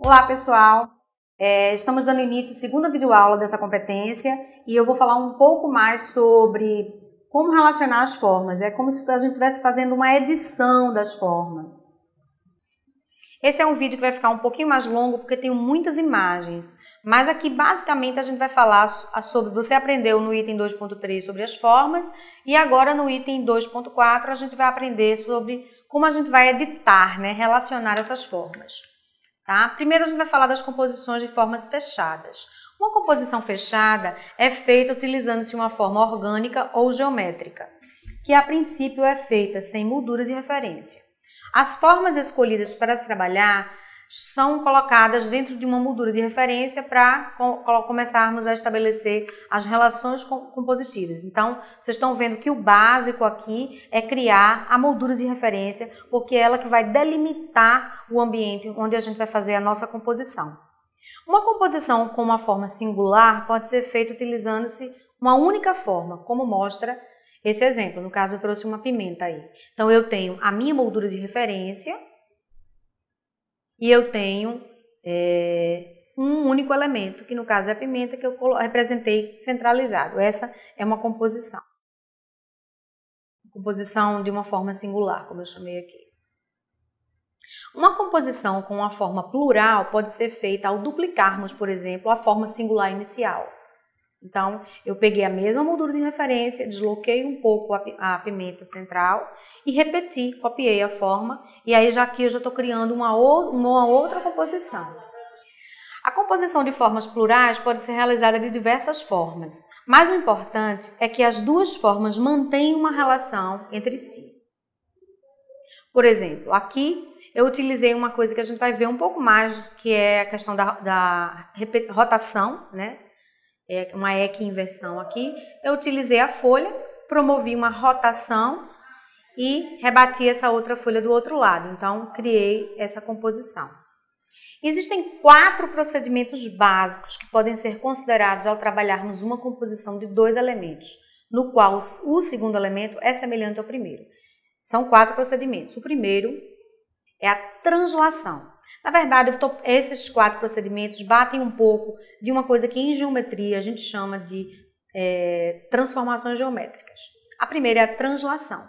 Olá, pessoal! Estamos dando início à segunda videoaula dessa competência e eu vou falar um pouco mais sobre como relacionar as formas. É como se a gente estivesse fazendo uma edição das formas. Esse é um vídeo que vai ficar um pouquinho mais longo porque tem muitas imagens, mas aqui basicamente a gente vai falar sobre, você aprendeu no item 2.3 sobre as formas e agora no item 2.4 a gente vai aprender sobre como a gente vai editar, né, relacionar essas formas. Tá? Primeiro a gente vai falar das composições de formas fechadas. Uma composição fechada é feita utilizando-se uma forma orgânica ou geométrica, que a princípio é feita sem moldura de referência. As formas escolhidas para se trabalhar são colocadas dentro de uma moldura de referência para começarmos a estabelecer as relações compositivas. Então, vocês estão vendo que o básico aqui é criar a moldura de referência, porque é ela que vai delimitar o ambiente onde a gente vai fazer a nossa composição. Uma composição com uma forma singular pode ser feita utilizando-se uma única forma, como mostra esse exemplo. No caso, eu trouxe uma pimenta aí. Então, eu tenho a minha moldura de referência e eu tenho um único elemento, que no caso é a pimenta, que eu representei centralizado. Essa é uma composição. Composição de uma forma singular, como eu chamei aqui. Uma composição com uma forma plural pode ser feita ao duplicarmos, por exemplo, a forma singular inicial. Então, eu peguei a mesma moldura de referência, desloquei um pouco a pimenta central e repeti, copiei a forma, e aí aqui eu já estou criando uma outra composição. A composição de formas plurais pode ser realizada de diversas formas, mas o importante é que as duas formas mantenham uma relação entre si. Por exemplo, aqui eu utilizei uma coisa que a gente vai ver um pouco mais, que é a questão da rotação, né? Uma equi-inversão aqui. Eu utilizei a folha, promovi uma rotação e rebati essa outra folha do outro lado. Então, criei essa composição. Existem 4 procedimentos básicos que podem ser considerados ao trabalharmos uma composição de 2 elementos, no qual o segundo elemento é semelhante ao primeiro. São 4 procedimentos. O primeiro é a translação. Na verdade, esses 4 procedimentos batem um pouco de uma coisa que em geometria a gente chama de transformações geométricas. A primeira é a translação.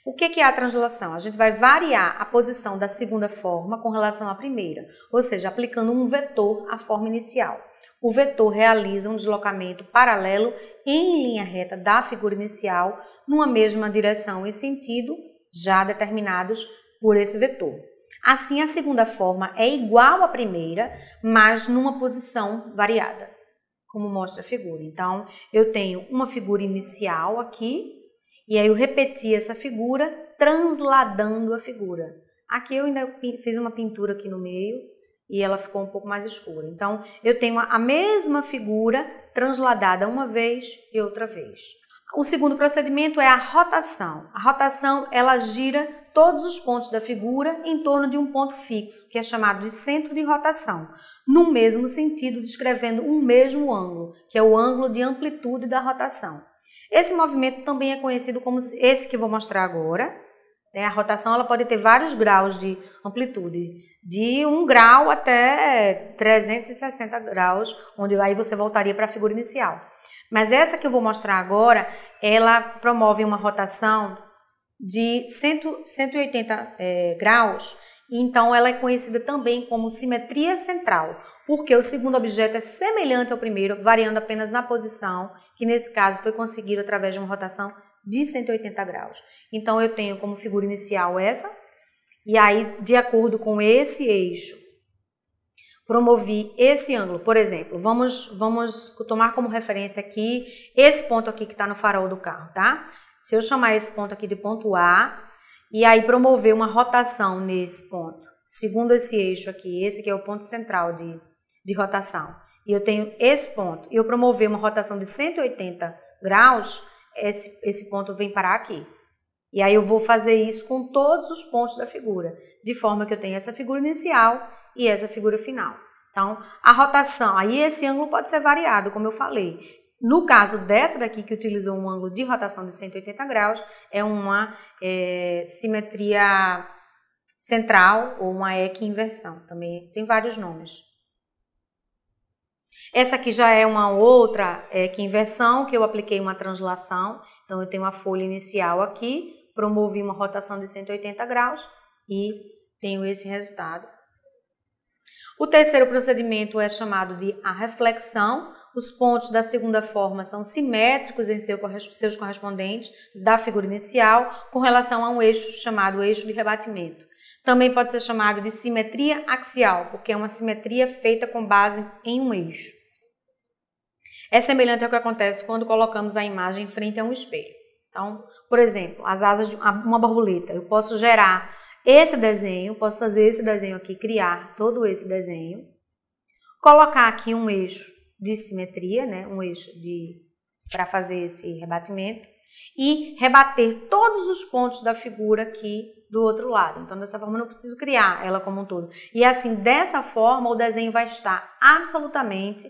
O que é a translação? A gente vai variar a posição da segunda forma com relação à primeira, ou seja, aplicando um vetor à forma inicial. O vetor realiza um deslocamento paralelo em linha reta da figura inicial numa mesma direção e sentido já determinados por esse vetor. Assim, a segunda forma é igual à primeira, mas numa posição variada, como mostra a figura. Então, eu tenho uma figura inicial aqui, e aí eu repeti essa figura, transladando a figura. Aqui eu ainda fiz uma pintura aqui no meio, e ela ficou um pouco mais escura. Então, eu tenho a mesma figura transladada uma vez e outra vez. O segundo procedimento é a rotação. A rotação, ela gira todos os pontos da figura em torno de um ponto fixo, que é chamado de centro de rotação, no mesmo sentido, descrevendo um mesmo ângulo, que é o ângulo de amplitude da rotação. Esse movimento também é conhecido como esse que eu vou mostrar agora. A rotação ela pode ter vários graus de amplitude, de 1 grau até 360 graus, onde aí você voltaria para a figura inicial. Mas essa que eu vou mostrar agora, ela promove uma rotação de 180 graus, e então ela é conhecida também como simetria central, porque o segundo objeto é semelhante ao primeiro, variando apenas na posição, que nesse caso foi conseguido através de uma rotação de 180 graus. Então eu tenho como figura inicial essa, e aí de acordo com esse eixo, promovi esse ângulo. Por exemplo, vamos tomar como referência aqui esse ponto aqui que está no farol do carro, tá? Se eu chamar esse ponto aqui de ponto A, e aí promover uma rotação nesse ponto, segundo esse eixo aqui, esse aqui é o ponto central de rotação, e eu tenho esse ponto, e eu promover uma rotação de 180 graus, esse ponto vem parar aqui. E aí eu vou fazer isso com todos os pontos da figura, de forma que eu tenho essa figura inicial e essa figura final. Então, a rotação, aí esse ângulo pode ser variado, como eu falei. No caso dessa daqui, que utilizou um ângulo de rotação de 180 graus, é uma simetria central ou uma equi-inversão. Também tem vários nomes. Essa aqui já é uma outra equi-inversão, que eu apliquei uma translação. Então, eu tenho uma folha inicial aqui, promovi uma rotação de 180 graus e tenho esse resultado. O terceiro procedimento é chamado de arreflexão. Os pontos da segunda forma são simétricos em seus correspondentes da figura inicial com relação a um eixo chamado eixo de rebatimento. Também pode ser chamado de simetria axial, porque é uma simetria feita com base em um eixo. É semelhante ao que acontece quando colocamos a imagem em frente a um espelho. Então, por exemplo, as asas de uma borboleta. Eu posso gerar esse desenho, posso fazer esse desenho aqui, criar todo esse desenho, colocar aqui um eixo de simetria, né, um eixo para fazer esse rebatimento e rebater todos os pontos da figura aqui do outro lado. Então, dessa forma, eu não preciso criar ela como um todo. E assim, dessa forma, o desenho vai estar absolutamente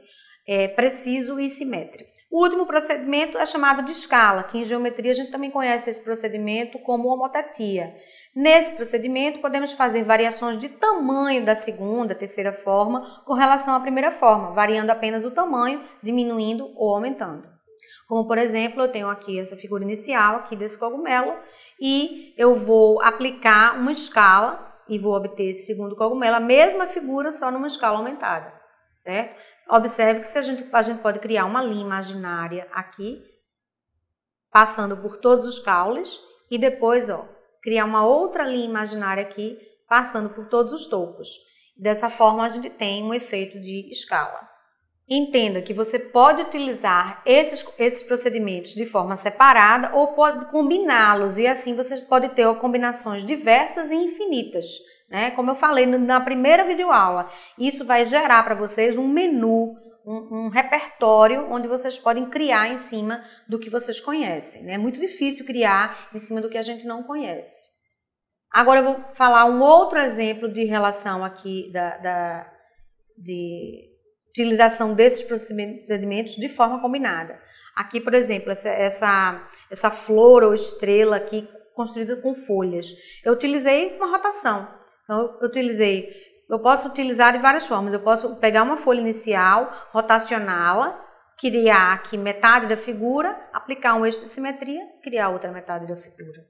preciso e simétrico. O último procedimento é chamado de escala, que em geometria a gente também conhece esse procedimento como homotatia. Nesse procedimento, podemos fazer variações de tamanho da segunda, terceira forma com relação à primeira forma, variando apenas o tamanho, diminuindo ou aumentando. Como, por exemplo, eu tenho aqui essa figura inicial aqui desse cogumelo e eu vou aplicar uma escala e vou obter esse segundo cogumelo, a mesma figura, só numa escala aumentada, certo? Observe que a gente pode criar uma linha imaginária aqui, passando por todos os caules e depois, criar uma outra linha imaginária aqui, passando por todos os topos. Dessa forma, a gente tem um efeito de escala. Entenda que você pode utilizar esses procedimentos de forma separada ou pode combiná-los, e assim você pode ter combinações diversas e infinitas, né? Como eu falei na primeira videoaula, isso vai gerar para vocês um menu, um repertório onde vocês podem criar em cima do que vocês conhecem, né? É muito difícil criar em cima do que a gente não conhece. Agora eu vou falar um outro exemplo de relação aqui de utilização desses procedimentos de forma combinada. Aqui, por exemplo, essa flor ou estrela aqui construída com folhas. Eu utilizei uma rotação. Então, eu posso utilizar de várias formas. Eu posso pegar uma folha inicial, rotacioná-la, criar aqui metade da figura, aplicar um eixo de simetria, criar outra metade da figura.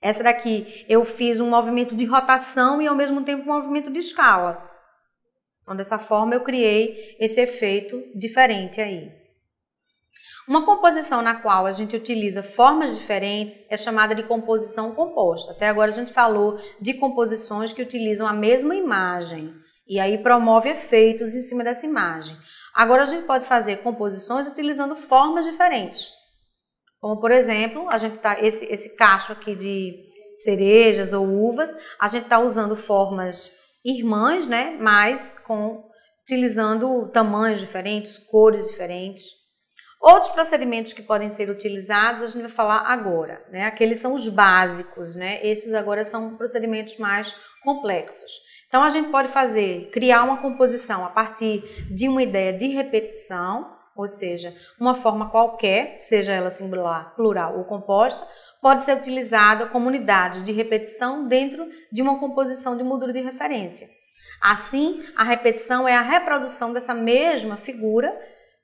Essa daqui eu fiz um movimento de rotação e ao mesmo tempo um movimento de escala. Então, dessa forma, eu criei esse efeito diferente aí. Uma composição na qual a gente utiliza formas diferentes é chamada de composição composta. Até agora a gente falou de composições que utilizam a mesma imagem e aí promove efeitos em cima dessa imagem. Agora a gente pode fazer composições utilizando formas diferentes. Como, por exemplo, a gente tá esse cacho aqui de cerejas ou uvas, a gente está usando formas irmãs, né? Mas utilizando tamanhos diferentes, cores diferentes. Outros procedimentos que podem ser utilizados, a gente vai falar agora, né? Aqueles são os básicos, né? Esses agora são procedimentos mais complexos. Então, a gente pode criar uma composição a partir de uma ideia de repetição, ou seja, uma forma qualquer, seja ela singular, plural ou composta, pode ser utilizada como unidades de repetição dentro de uma composição de moldura de referência. Assim, a repetição é a reprodução dessa mesma figura,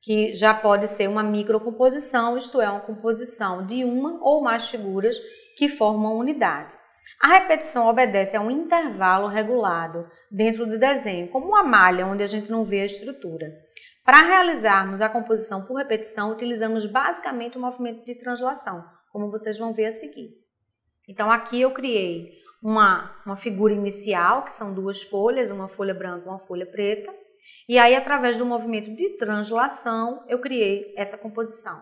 que já pode ser uma microcomposição, isto é, uma composição de uma ou mais figuras que formam unidade. A repetição obedece a um intervalo regulado dentro do desenho, como uma malha onde a gente não vê a estrutura. Para realizarmos a composição por repetição, utilizamos basicamente o movimento de translação, como vocês vão ver a seguir. Então, aqui eu criei uma figura inicial, que são duas folhas, uma folha branca e uma folha preta, e aí, através do movimento de translação, eu criei essa composição.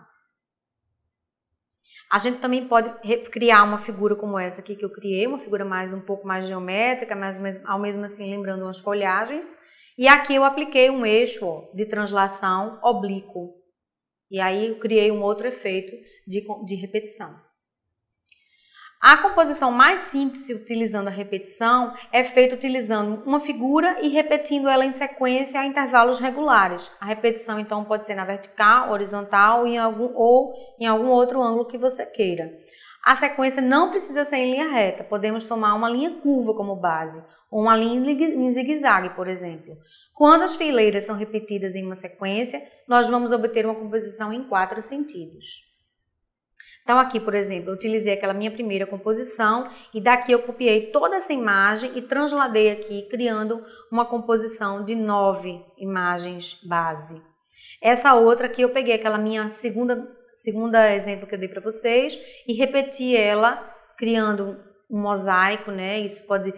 A gente também pode criar uma figura como essa aqui que eu criei, uma figura um pouco mais geométrica, mas ao mesmo assim lembrando umas folhagens. E aqui eu apliquei um eixo de translação oblíquo. E aí eu criei um outro efeito de repetição. A composição mais simples, utilizando a repetição, é feita utilizando uma figura e repetindo ela em sequência a intervalos regulares. A repetição, então, pode ser na vertical, horizontal ou em algum outro ângulo que você queira. A sequência não precisa ser em linha reta, podemos tomar uma linha curva como base, ou uma linha em zigue-zague, por exemplo. Quando as fileiras são repetidas em uma sequência, nós vamos obter uma composição em 4 sentidos. Então aqui, por exemplo, eu utilizei aquela minha primeira composição e daqui eu copiei toda essa imagem e transladei aqui, criando uma composição de 9 imagens base. Essa outra aqui eu peguei aquela minha segunda exemplo que eu dei para vocês e repeti ela, criando um mosaico, né? Isso pode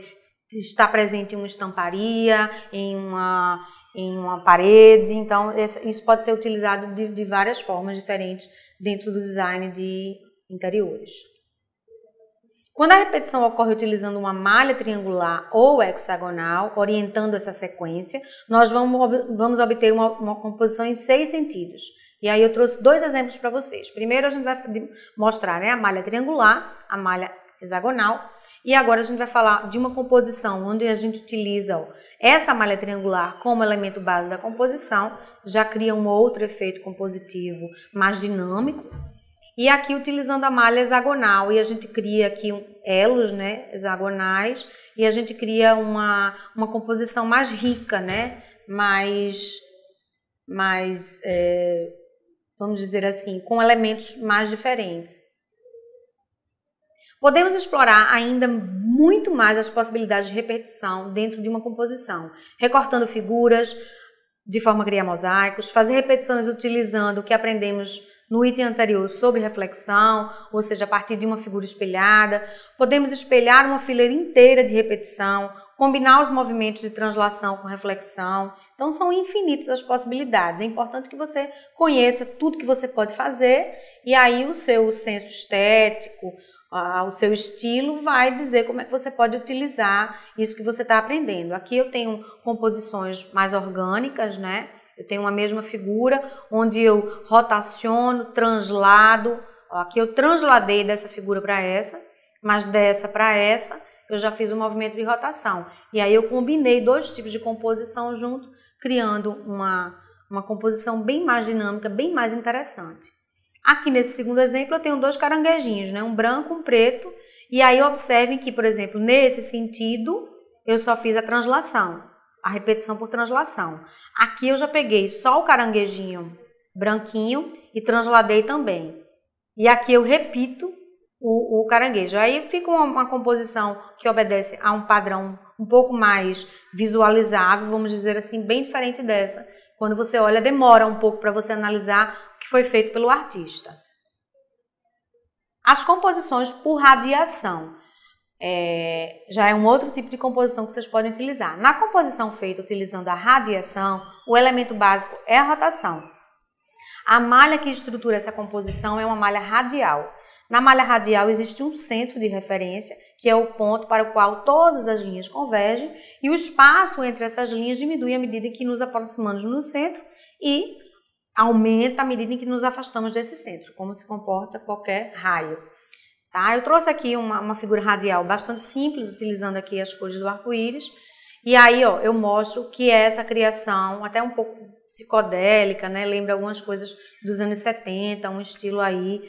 estar presente em uma estamparia, em uma parede, então isso pode ser utilizado de várias formas diferentes dentro do design de interiores. Quando a repetição ocorre utilizando uma malha triangular ou hexagonal, orientando essa sequência, nós vamos obter uma composição em 6 sentidos. E aí eu trouxe 2 exemplos para vocês. Primeiro a gente vai mostrar, né, a malha triangular, a malha hexagonal, e agora a gente vai falar de uma composição onde a gente utiliza essa malha triangular como elemento base da composição, já cria um outro efeito compositivo mais dinâmico. E aqui utilizando a malha hexagonal, e a gente cria aqui elos, né, hexagonais, e a gente cria uma composição mais rica, né, vamos dizer assim, com elementos mais diferentes. Podemos explorar ainda muito mais as possibilidades de repetição dentro de uma composição, recortando figuras de forma a criar mosaicos, fazer repetições utilizando o que aprendemos no item anterior sobre reflexão, ou seja, a partir de uma figura espelhada. Podemos espelhar uma fileira inteira de repetição, combinar os movimentos de translação com reflexão. Então, são infinitas as possibilidades. É importante que você conheça tudo que você pode fazer e aí o seu senso estético, o seu estilo vai dizer como é que você pode utilizar isso que você está aprendendo. Aqui eu tenho composições mais orgânicas, né? Eu tenho uma mesma figura onde eu rotaciono, translado. Aqui eu transladei dessa figura para essa, mas dessa para essa eu já fiz um movimento de rotação. E aí eu combinei 2 tipos de composição junto, criando uma composição bem mais dinâmica, bem mais interessante. Aqui nesse segundo exemplo eu tenho 2 caranguejinhos, né? Um branco e um preto. E aí observem que, por exemplo, nesse sentido eu só fiz a translação, a repetição por translação. Aqui eu já peguei só o caranguejinho branquinho e transladei também. E aqui eu repito o caranguejo. Aí fica uma composição que obedece a um padrão um pouco mais visualizável, vamos dizer assim, bem diferente dessa. Quando você olha, demora um pouco para você analisar o que foi feito pelo artista. As composições por radiação. Já é um outro tipo de composição que vocês podem utilizar. Na composição feita utilizando a radiação, o elemento básico é a rotação. A malha que estrutura essa composição é uma malha radial. Na malha radial existe um centro de referência, que é o ponto para o qual todas as linhas convergem, e o espaço entre essas linhas diminui à medida que nos aproximamos no centro e aumenta à medida em que nos afastamos desse centro, como se comporta qualquer raio. Tá? Eu trouxe aqui uma figura radial bastante simples, utilizando aqui as cores do arco-íris. E aí, ó, eu mostro que é essa criação, até um pouco psicodélica, né? Lembra algumas coisas dos anos 70, um estilo aí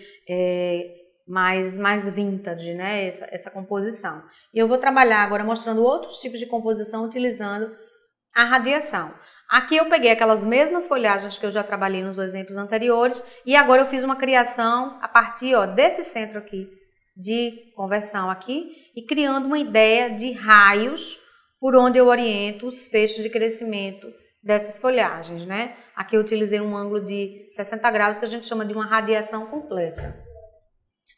mais vintage, né? Essa composição. E eu vou trabalhar agora mostrando outros tipos de composição utilizando a radiação. Aqui eu peguei aquelas mesmas folhagens que eu já trabalhei nos exemplos anteriores e agora eu fiz uma criação a partir, ó, desse centro aqui de conversão aqui e criando uma ideia de raios por onde eu oriento os feixes de crescimento dessas folhagens, né? Aqui eu utilizei um ângulo de 60 graus que a gente chama de uma radiação completa.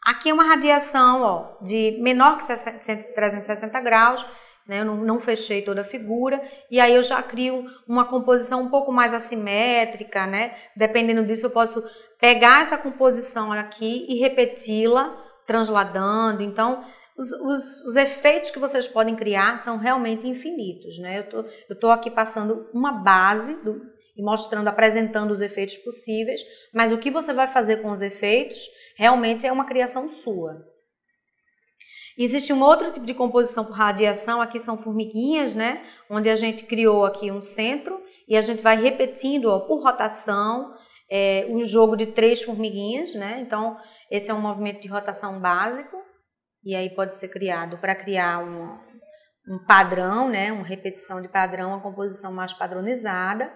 Aqui é uma radiação, ó, de menor que 360 graus, né? Eu não fechei toda a figura e aí eu já crio uma composição um pouco mais assimétrica, né? Dependendo disso eu posso pegar essa composição aqui e repeti-la transladando. Então, os efeitos que vocês podem criar são realmente infinitos, né? Eu tô aqui passando uma base e mostrando, apresentando os efeitos possíveis, mas o que você vai fazer com os efeitos realmente é uma criação sua. Existe um outro tipo de composição por radiação, aqui são formiguinhas, né? Onde a gente criou aqui um centro e a gente vai repetindo, ó, por rotação, um jogo de 3 formiguinhas, né? Então, Esse é um movimento de rotação básico, e aí pode ser criado para criar um padrão, né, uma repetição de padrão, uma composição mais padronizada.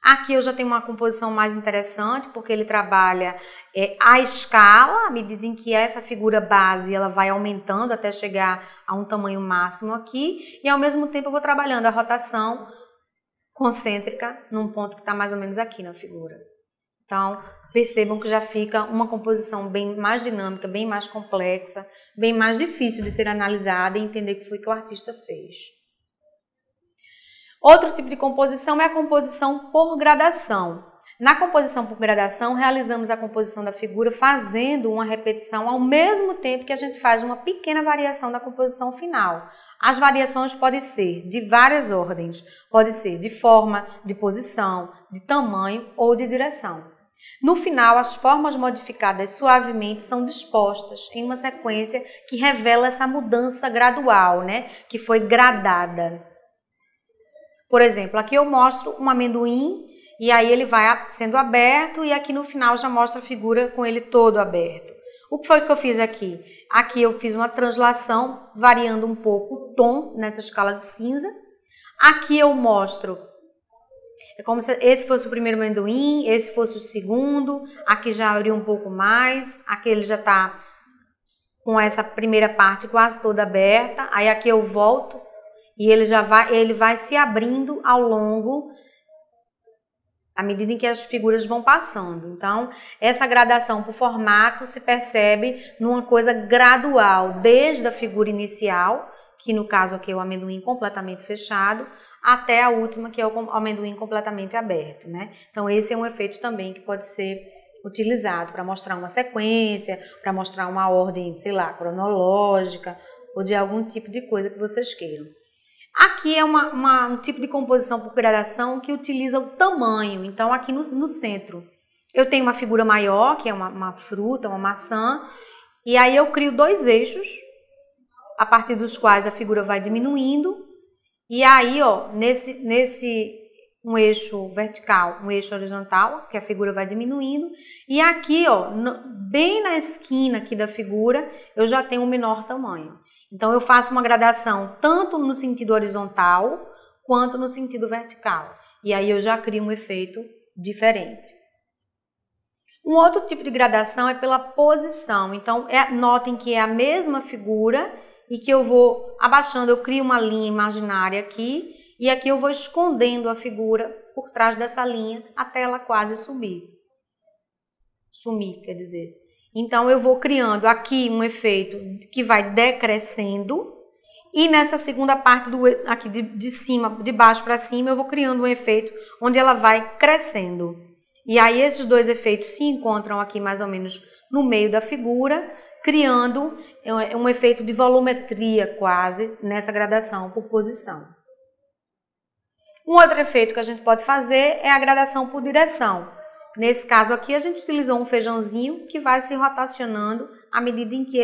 Aqui eu já tenho uma composição mais interessante, porque ele trabalha a escala, à medida em que essa figura base ela vai aumentando até chegar a um tamanho máximo aqui, e ao mesmo tempo eu vou trabalhando a rotação concêntrica num ponto que está mais ou menos aqui na figura. Então, percebam que já fica uma composição bem mais dinâmica, bem mais complexa, bem mais difícil de ser analisada e entender o que foi que o artista fez. Outro tipo de composição é a composição por gradação. Na composição por gradação, realizamos a composição da figura fazendo uma repetição ao mesmo tempo que a gente faz uma pequena variação da composição final. As variações podem ser de várias ordens, pode ser de forma, de posição, de tamanho ou de direção. No final, as formas modificadas suavemente são dispostas em uma sequência que revela essa mudança gradual, né? Que foi gradada. Por exemplo, aqui eu mostro um amendoim e aí ele vai sendo aberto e aqui no final já mostra a figura com ele todo aberto. O que foi que eu fiz aqui? Aqui eu fiz uma translação variando um pouco o tom nessa escala de cinza. Aqui eu mostro, é como se esse fosse o primeiro amendoim, esse fosse o segundo, aqui já abriu um pouco mais, aqui ele já está com essa primeira parte quase toda aberta, aí aqui eu volto e ele vai se abrindo ao longo, à medida em que as figuras vão passando. Então, essa gradação por formato se percebe numa coisa gradual, desde a figura inicial, que no caso aqui é o amendoim completamente fechado, até a última, que é o amendoim completamente aberto, né? Então, esse é um efeito também que pode ser utilizado para mostrar uma sequência, para mostrar uma ordem, sei lá, cronológica, ou de algum tipo de coisa que vocês queiram. Aqui é um tipo de composição por gradação que utiliza o tamanho. Então, aqui no centro, eu tenho uma figura maior, que é uma fruta, uma maçã, e aí eu crio dois eixos, a partir dos quais a figura vai diminuindo, e aí, ó, um eixo vertical, um eixo horizontal, que a figura vai diminuindo, e aqui, ó, bem na esquina aqui da figura, eu já tenho um menor tamanho. Então, eu faço uma gradação tanto no sentido horizontal quanto no sentido vertical. E aí eu já crio um efeito diferente. Um outro tipo de gradação é pela posição. Então, notem que é a mesma figura e que eu vou abaixando, eu crio uma linha imaginária aqui e aqui eu vou escondendo a figura por trás dessa linha até ela quase sumir, quer dizer. Então, eu vou criando aqui um efeito que vai decrescendo e nessa segunda parte aqui de cima, de baixo para cima, eu vou criando um efeito onde ela vai crescendo. E aí, esses dois efeitos se encontram aqui mais ou menos no meio da figura, criando um efeito de volumetria quase nessa gradação por posição. Um outro efeito que a gente pode fazer é a gradação por direção. Nesse caso aqui, a gente utilizou um feijãozinho que vai se rotacionando à medida em que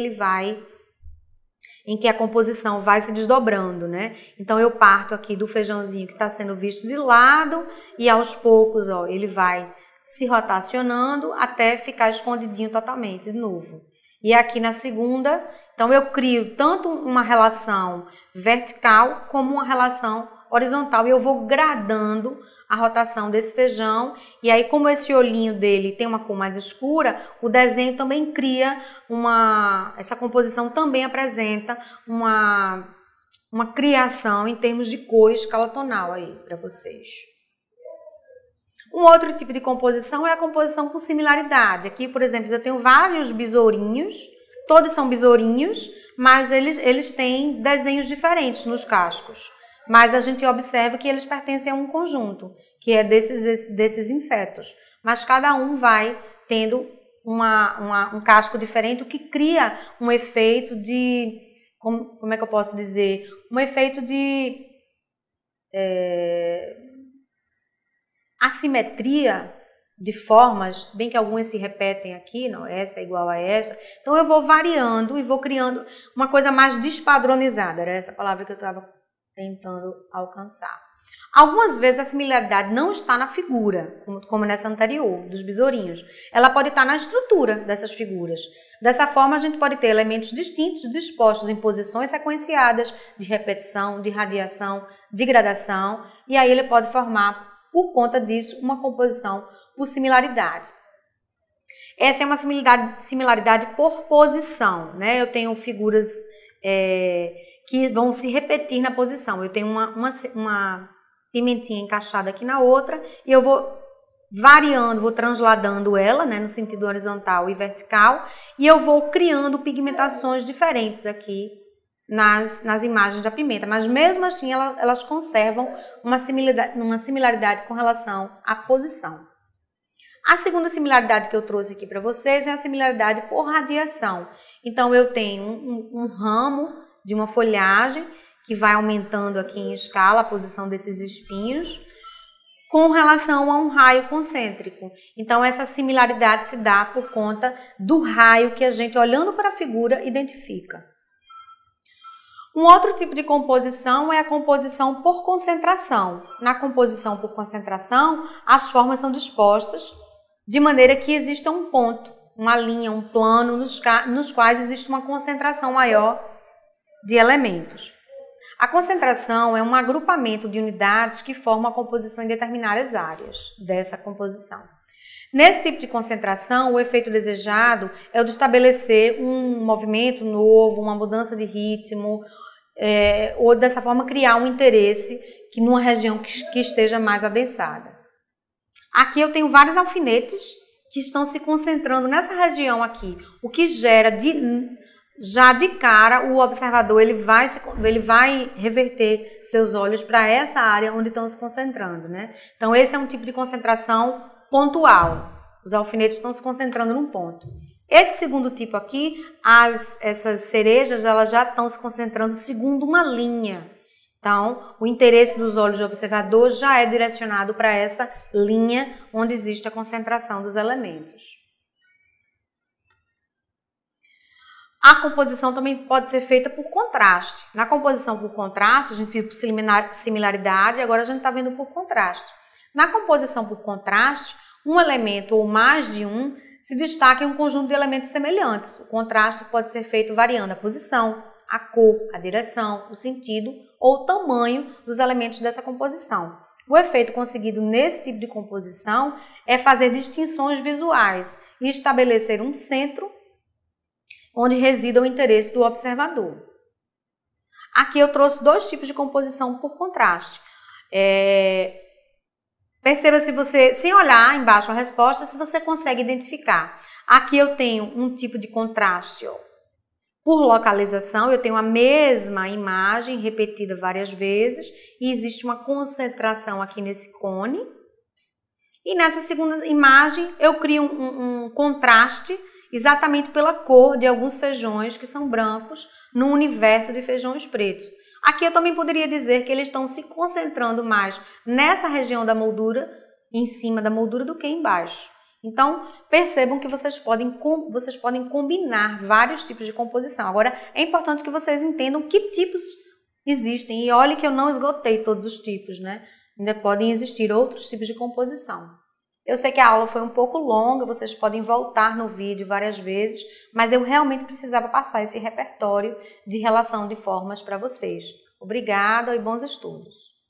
em que a composição vai se desdobrando, né? Então, eu parto aqui do feijãozinho que está sendo visto de lado e aos poucos, ó, ele vai se rotacionando até ficar escondidinho totalmente de novo. E aqui na segunda, então eu crio tanto uma relação vertical como uma relação horizontal e eu vou gradando a rotação desse feijão, e aí como esse olhinho dele tem uma cor mais escura, o desenho também cria essa composição também apresenta uma criação em termos de cor escalatonal aí para vocês. Um outro tipo de composição é a composição por similaridade. Aqui, por exemplo, eu tenho vários besourinhos, todos são besourinhos, mas eles têm desenhos diferentes nos cascos. Mas a gente observa que eles pertencem a um conjunto, que é desses insetos. Mas cada um vai tendo um casco diferente, o que cria um efeito de... Como é que eu posso dizer? Um efeito de assimetria de formas, se bem que algumas se repetem aqui, não, essa é igual a essa. Então, eu vou variando e vou criando uma coisa mais despadronizada. Era essa palavra que eu estava tentando alcançar. Algumas vezes a similaridade não está na figura, como nessa anterior, dos besourinhos. Ela pode estar na estrutura dessas figuras. Dessa forma, a gente pode ter elementos distintos dispostos em posições sequenciadas de repetição, de radiação, de gradação, e aí ele pode formar, por conta disso, uma composição por similaridade. Essa é uma similaridade por posição, né? Eu tenho figuras que vão se repetir na posição. Eu tenho uma pimentinha encaixada aqui na outra e eu vou variando, vou transladando ela, né, no sentido horizontal e vertical, e eu vou criando pigmentações diferentes aqui nas imagens da pimenta, mas mesmo assim elas conservam uma similaridade com relação à posição. A segunda similaridade que eu trouxe aqui para vocês é a similaridade por radiação. Então eu tenho um ramo de uma folhagem que vai aumentando aqui em escala a posição desses espinhos, com relação a um raio concêntrico. Então, essa similaridade se dá por conta do raio que a gente, olhando para a figura, identifica. Um outro tipo de composição é a composição por concentração. Na composição por concentração, as formas são dispostas de maneira que exista um ponto, uma linha, um plano, nos quais existe uma concentração maior de elementos. A concentração é um agrupamento de unidades que formam a composição em determinadas áreas dessa composição. Nesse tipo de concentração, o efeito desejado é o de estabelecer um movimento novo, uma mudança de ritmo, ou dessa forma criar um interesse numa região que esteja mais adensada. Aqui eu tenho vários alfinetes que estão se concentrando nessa região aqui, o que gera já de cara, o observador ele vai reverter seus olhos para essa área onde estão se concentrando, né? Então, esse é um tipo de concentração pontual. Os alfinetes estão se concentrando num ponto. Esse segundo tipo aqui, essas cerejas, elas já estão se concentrando segundo uma linha. Então, o interesse dos olhos do observador já é direcionado para essa linha onde existe a concentração dos elementos. A composição também pode ser feita por contraste. Na composição por contraste, a gente viu por similaridade, agora a gente está vendo por contraste. Na composição por contraste, um elemento ou mais de um se destaca em um conjunto de elementos semelhantes. O contraste pode ser feito variando a posição, a cor, a direção, o sentido ou o tamanho dos elementos dessa composição. O efeito conseguido nesse tipo de composição é fazer distinções visuais e estabelecer um centro onde resida o interesse do observador. Aqui eu trouxe dois tipos de composição por contraste. Perceba se você, sem olhar embaixo a resposta, se você consegue identificar. Aqui eu tenho um tipo de contraste por localização, eu tenho a mesma imagem repetida várias vezes e existe uma concentração aqui nesse cone. E nessa segunda imagem eu crio um contraste exatamente pela cor de alguns feijões que são brancos no universo de feijões pretos. Aqui eu também poderia dizer que eles estão se concentrando mais nessa região da moldura, em cima da moldura, do que embaixo. Então, percebam que vocês podem combinar vários tipos de composição. Agora, é importante que vocês entendam que tipos existem. E olhe que eu não esgotei todos os tipos, né? Ainda podem existir outros tipos de composição. Eu sei que a aula foi um pouco longa, vocês podem voltar no vídeo várias vezes, mas eu realmente precisava passar esse repertório de relação de formas para vocês. Obrigada e bons estudos!